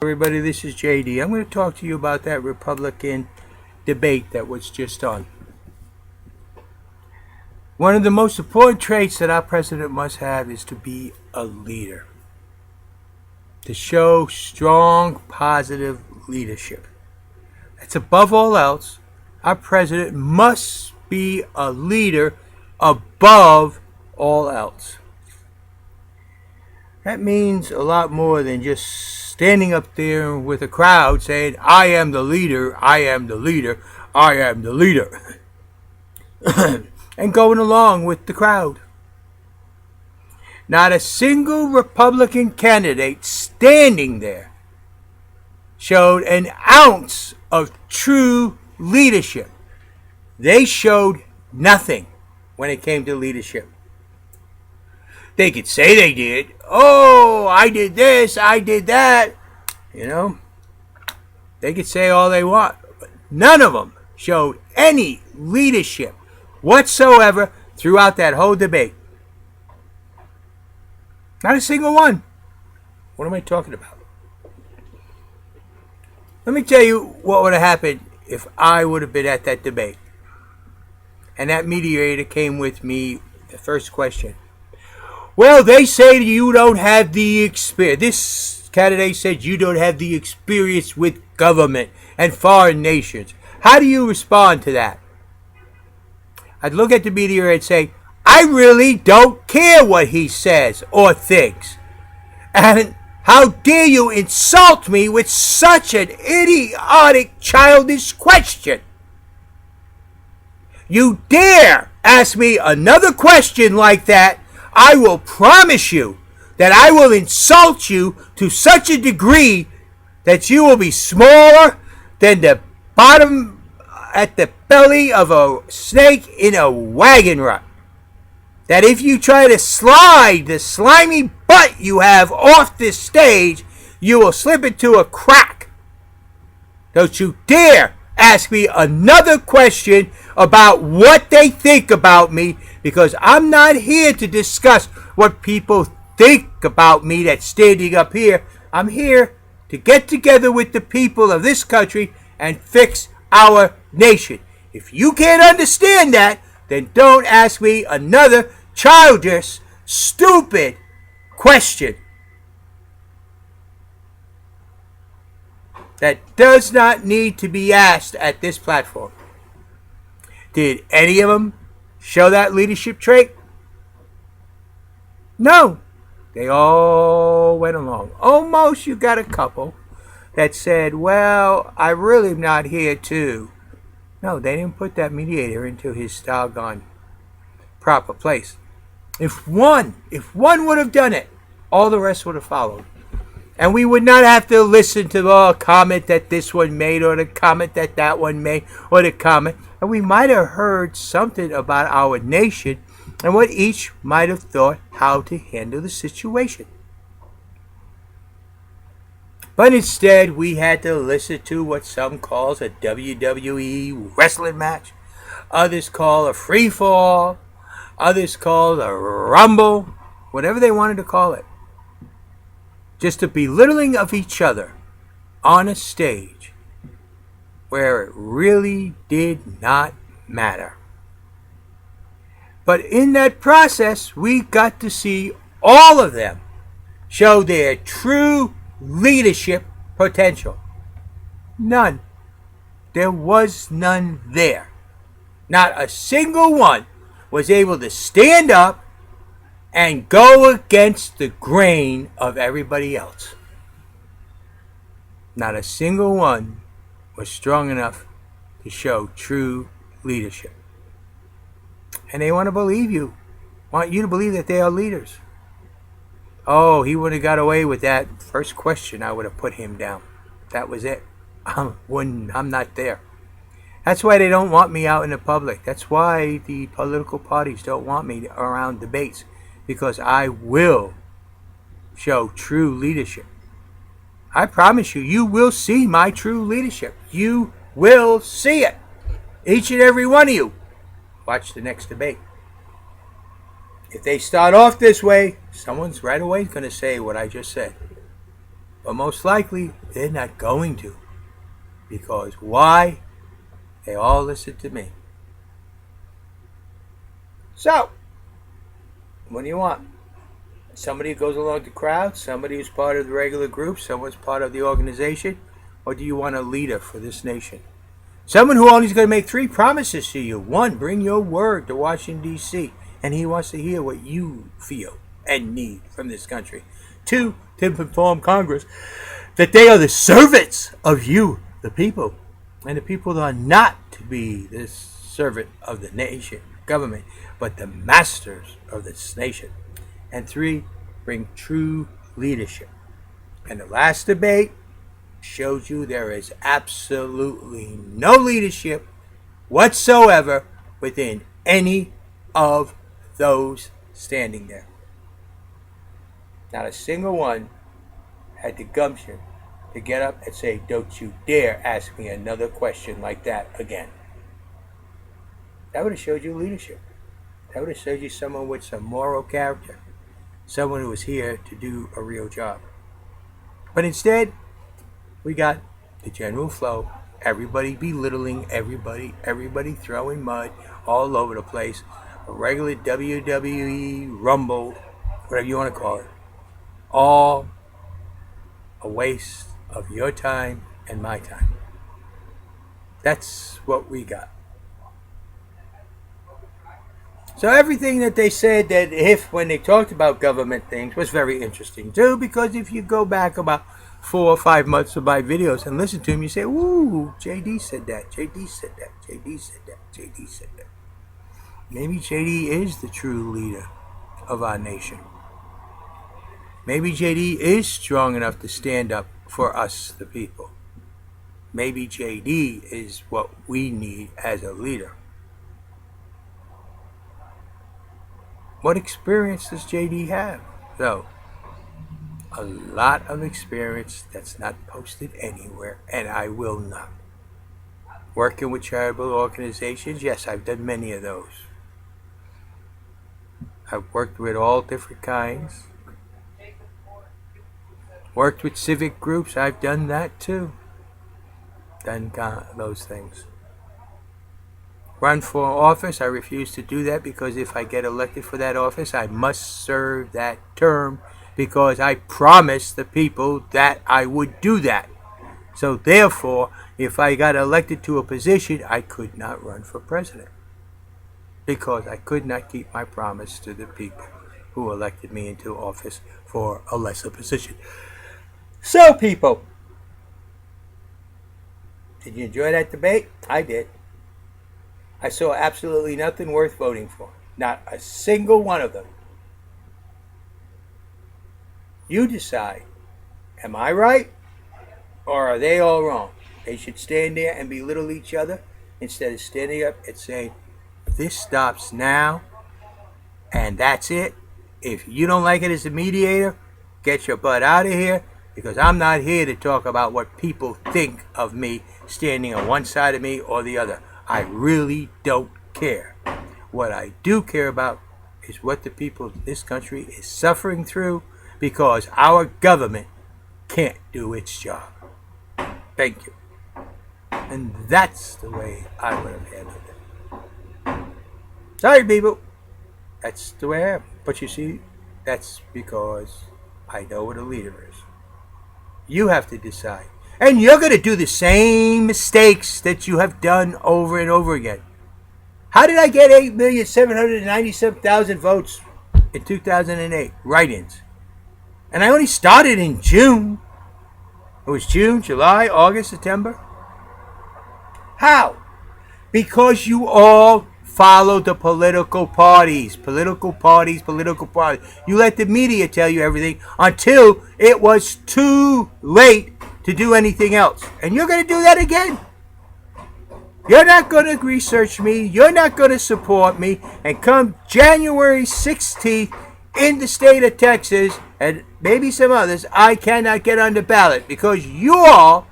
Everybody, this is JD. I'm going to talk to you about that Republican debate that was just on. One of the most important traits that our president must have is to be a leader. To show strong, positive leadership. That's above all else. Our president must be a leader above all else. That means a lot more than just standing up there with a crowd saying, I am the leader, I am the leader, I am the leader. And going along with the crowd. Not a single Republican candidate standing there showed an ounce of true leadership. They showed nothing when it came to leadership. They could say they did. Oh, I did this, I did that. You know, they could say all they want. But none of them showed any leadership whatsoever throughout that whole debate. Not a single one. What am I talking about? Let me tell you what would have happened if I would have been at that debate. And that mediator came with me, the first question. Well, they say you don't have the experience. This candidate said you don't have the experience with government and foreign nations. How do you respond to that? I'd look at the mediator and say, I really don't care what he says or thinks. And how dare you insult me with such an idiotic, childish question? You dare ask me another question like that, I will promise you that I will insult you to such a degree that you will be smaller than the bottom at the belly of a snake in a wagon rut. That if you try to slide the slimy butt you have off this stage, you will slip into a crack. Don't you dare ask me another question about what they think about me, because I'm not here to discuss what people think about me that's standing up here. I'm here to get together with the people of this country and fix our nation. If you can't understand that, then don't ask me another childish, stupid question that does not need to be asked at this platform. Did any of them show that leadership trait? No. They all went along. Almost you got a couple that said, well, I really am not here to. No, they didn't put that mediator into his doggone proper place. If one would have done it, all the rest would have followed. And we would not have to listen to the comment that this one made, or the comment that that one made, or the comment. And we might have heard something about our nation and what each might have thought how to handle the situation. But instead, we had to listen to what some calls a WWE wrestling match. Others call a free-fall. Others call a rumble. Whatever they wanted to call it. Just a belittling of each other on a stage where it really did not matter. But in that process, we got to see all of them show their true leadership potential. None. There was none there. Not a single one was able to stand up and go against the grain of everybody else. Not a single one was strong enough to show true leadership. And they want to believe you. Want you to believe that they are leaders. Oh, he would have got away with that first question. I would have put him down. That was it. I'm not there. That's why they don't want me out in the public. That's why the political parties don't want me around debates. Because I will show true leadership. I promise you, you will see my true leadership. You will see it. Each and every one of you. Watch the next debate. If they start off this way, someone's right away going to say what I just said. But most likely, they're not going to. Because why? They all listen to me. So, what do you want? Somebody who goes along with the crowd? Somebody who's part of the regular group? Someone's part of the organization? Or do you want a leader for this nation? Someone who only is going to make 3 promises to you. 1, bring your word to Washington, D.C. And he wants to hear what you feel and need from this country. 2, to inform Congress that they are the servants of you, the people. And the people are not to be the servant of the nation, government, but the masters of this nation. And 3, bring true leadership. And the last debate shows you there is absolutely no leadership whatsoever within any of those standing there. Not a single one had the gumption to get up and say, "Don't you dare ask me another question like that again." That would have showed you leadership. That would have showed you someone with some moral character. Someone who was here to do a real job. But instead, we got the general flow. Everybody belittling everybody. Everybody throwing mud all over the place. A regular WWE Rumble, whatever you want to call it. All a waste of your time and my time. That's what we got. So everything that they said that when they talked about government things was very interesting too, because if you go back about 4 or 5 months of my videos and listen to them, you say, "Ooh, JD said that, JD said that, JD said that, JD said that." Maybe JD is the true leader of our nation. Maybe JD is strong enough to stand up for us, the people. Maybe JD is what we need as a leader. What experience does JD have, though? A lot of experience that's not posted anywhere, and I will not. Working with charitable organizations, yes, I've done many of those. I've worked with all different kinds. Worked with civic groups, I've done that too. Done those things. Run for office, I refuse to do that because if I get elected for that office, I must serve that term because I promised the people that I would do that. So therefore, if I got elected to a position, I could not run for president because I could not keep my promise to the people who elected me into office for a lesser position. So people, did you enjoy that debate? I did. I saw absolutely nothing worth voting for. Not a single one of them. You decide. Am I right? Or are they all wrong? They should stand there and belittle each other instead of standing up and saying, "This stops now, and that's it. If you don't like it as a mediator, get your butt out of here, because I'm not here to talk about what people think of me standing on one side of me or the other. I really don't care. What I do care about is what the people of this country is suffering through because our government can't do its job." Thank you. And that's the way I would have handled it. Sorry, people. That's the way I am. But you see, that's because I know what a leader is. You have to decide. And you're going to do the same mistakes that you have done over and over again. How did I get 8,797,000 votes in 2008? Write-ins. And I only started in June. It was June, July, August, September. How? Because you all follow the political parties. Political parties. You let the media tell you everything until it was too late to do anything else. And you're going to do that again. You're not going to research me. You're not going to support me. And come January 16th in the state of Texas, and maybe some others, I cannot get on the ballot because you all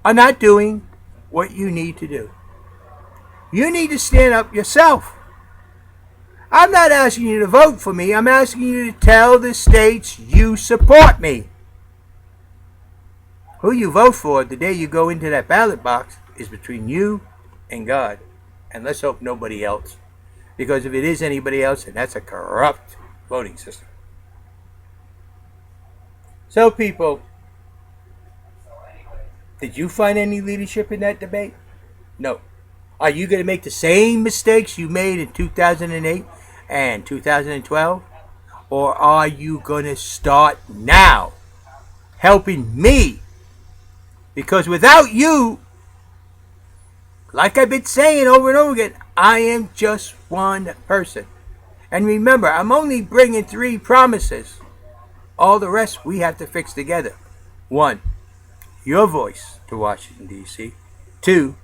are not doing what you need to do. You need to stand up yourself. I'm not asking you to vote for me. I'm asking you to tell the states you support me. Who you vote for the day you go into that ballot box is between you and God. And let's hope nobody else. Because if it is anybody else, then that's a corrupt voting system. So, people, did you find any leadership in that debate? No. Are you going to make the same mistakes you made in 2008 and 2012? Or are you going to start now helping me? Because without you, like I've been saying over and over again, I am just one person. And remember, I'm only bringing 3 promises. All the rest we have to fix together. 1, your voice to Washington, D.C. 2,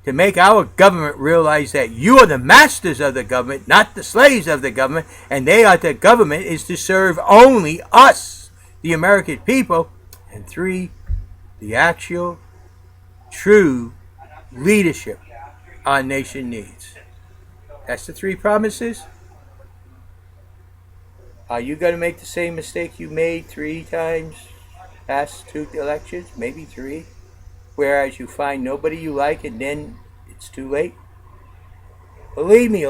to make our government realize that you are the masters of the government, not the slaves of the government, and the government is to serve only us, the American people. And 3, the actual, true leadership our nation needs. That's the 3 promises. Are you going to make the same mistake you made 3 times past 2 elections? Maybe 3. Whereas you find nobody you like and then it's too late? Believe me,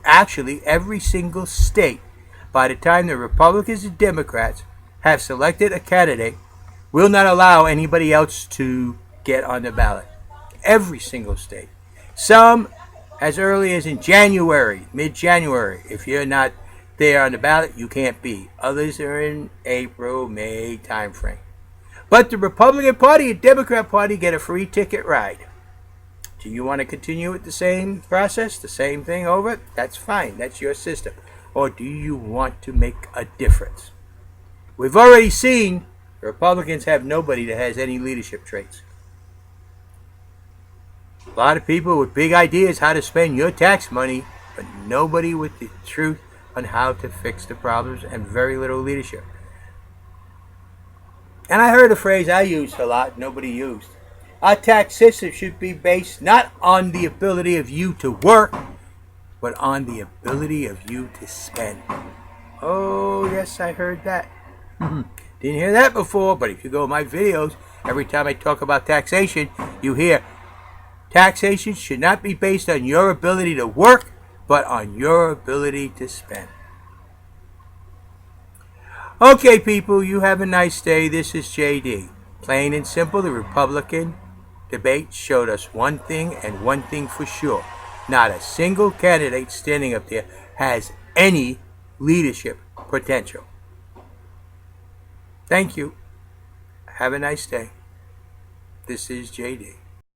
actually every single state, by the time the Republicans and Democrats have selected a candidate, will not allow anybody else to get on the ballot. Every single state. Some as early as in January, mid-January. If you're not there on the ballot, you can't be. Others are in April, May time frame. But the Republican Party and Democrat Party get a free ticket ride. Do you want to continue with the same process, the same thing over? That's fine. That's your system. Or do you want to make a difference? We've already seen Republicans have nobody that has any leadership traits. A lot of people with big ideas how to spend your tax money, but nobody with the truth on how to fix the problems and very little leadership. And I heard a phrase I used a lot, nobody used. Our tax system should be based not on the ability of you to work, but on the ability of you to spend. Oh, yes, I heard that. Didn't hear that before, but if you go to my videos, every time I talk about taxation, you hear taxation should not be based on your ability to work, but on your ability to spend. Okay, people, you have a nice day. This is JD. Plain and simple, the Republican debate showed us one thing and one thing for sure. Not a single candidate standing up there has any leadership potential. Thank you. Have a nice day. This is JD.